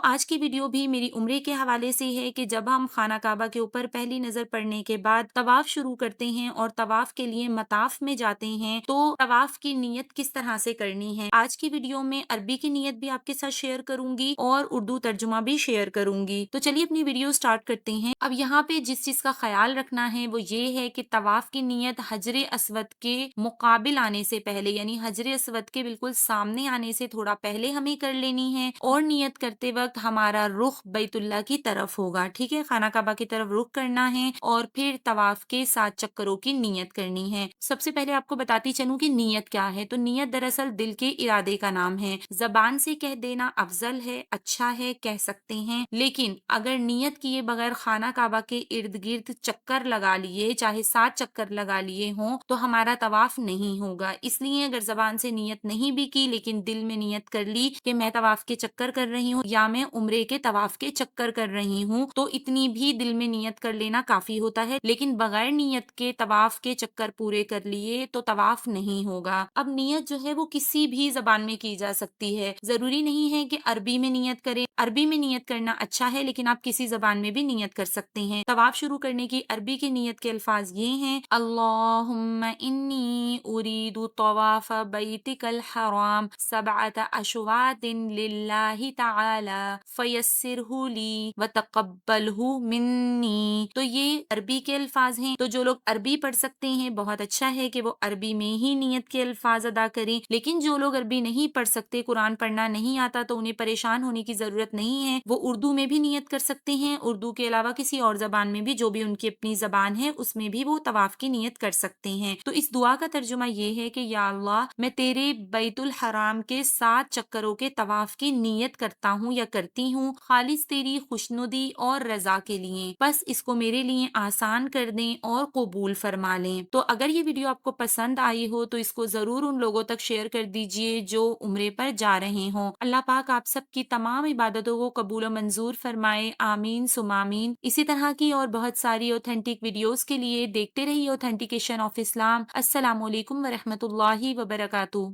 آج کی ویڈیو بھی میری عمرے کے حوالے سے ہے کہ جب ہم خانہ کعبہ کے اوپر پہلی نظر پڑنے کے بعد طواف شروع کرتے ہیں اور طواف کے لیے مطاف میں جاتے ہیں تو طواف کی نیت کس طرح سے کرنی ہے۔ آج کی ویڈیو میں عربی کی نیت بھی آپ کے ساتھ شیئر کروں گی اور اردو ترجمہ بھی شیئر کروں گی۔ تو چلیے اپنی ویڈیو سٹارٹ کرتے ہیں۔ اب یہاں پہ جس چیز کا خیال رکھنا ہے وہ یہ ہے کہ طواف کی نیت حجر اسود کے مقابل آنے سے پہلے، یعنی حجر اسود کے بالکل سامنے آنے سے تھوڑا پہلے ہمیں کر لینی ہے، اور نیت کرتے وقت ہمارا رخ بیت اللہ کی طرف ہوگا، ٹھیک ہے، خانہ کعبہ کی طرف رخ کرنا ہے اور پھر طواف کے 7 چکروں کی نیت کرنی ہے۔ سب سے پہلے آپ کو بتاتی چلوں کہ نیت کیا ہے۔ تو نیت دراصل دل کے ارادے کا نام ہے، زبان سے کہہ دینا افضل ہے، اچھا ہے، کہہ سکتے ہیں، لیکن اگر نیت کیے بغیر خانہ کعبہ کے ارد گرد چکر لگا لیے، چاہے 7 چکر لگا لیے ہوں، تو ہمارا طواف نہیں ہوگا۔ اس لیے اگر زبان سے نیت نہیں بھی کی لیکن دل میں نیت کر لی کہ میں طواف کے چکر کر رہی ہوں یا میں عمرے کے طواف کے چکر کر رہی ہوں، تو اتنی بھی دل میں نیت کر لینا کافی ہوتا ہے، لیکن بغیر نیت کے طواف کے چکر پورے کر لیے تو طواف نہیں ہوگا۔ اب نیت جو ہے وہ کسی بھی زبان میں کی جا سکتی ہے، ضروری نہیں ہے کہ عربی میں نیت کریں۔ عربی میں نیت کرنا اچھا ہے لیکن آپ کسی زبان میں بھی نیت کر سکتے ہیں۔ طواف شروع کرنے کی عربی کی نیت کے الفاظ یہ ہیں: اللہم انی ارید طواف بیتک الحرام 7 اشواط للہ تعالی فیسرہ لی وتقبلہ منی۔ تو یہ عربی کے الفاظ ہیں، تو جو لوگ عربی پڑھ سکتے ہیں بہت اچھا ہے کہ وہ عربی میں ہی نیت کے الفاظ ادا کریں، لیکن جو لوگ عربی نہیں پڑھ سکتے، قرآن پڑھنا نہیں آتا، تو انہیں پریشان ہونے کی ضرورت نہیں ہے، وہ اردو میں بھی نیت کر سکتے ہیں، اردو کے علاوہ کسی اور زبان میں بھی جو بھی ان کی اپنی زبان ہے اس میں بھی وہ طواف کی نیت کر سکتے ہیں۔ تو اس دعا کا ترجمہ یہ ہے کہ یا اللہ، میں تیرے بیت الحرام کے 7 چکروں کے طواف کی نیت کرتا ہوں یا کرتی ہوں، خالص تیری خوشنودی اور رضا کے لیے، بس اس کو میرے لیے آسان کر دیں اور قبول فرما لیں۔ تو اگر یہ ویڈیو آپ کو پسند آئی ہو تو اس کو ضرور ان لوگوں تک شیئر کر دیجئے جو عمرے پر جا رہے ہوں۔ اللہ پاک آپ سب کی تمام عبادتوں کو قبول و منظور فرمائے، آمین ثم آمین۔ اسی طرح کی اور بہت ساری اوتھینٹک ویڈیوز کے لیے دیکھتے رہیے اوتھینٹیکیشن آف اسلام۔ السلام علیکم ورحمۃ اللہ وبرکاتہ۔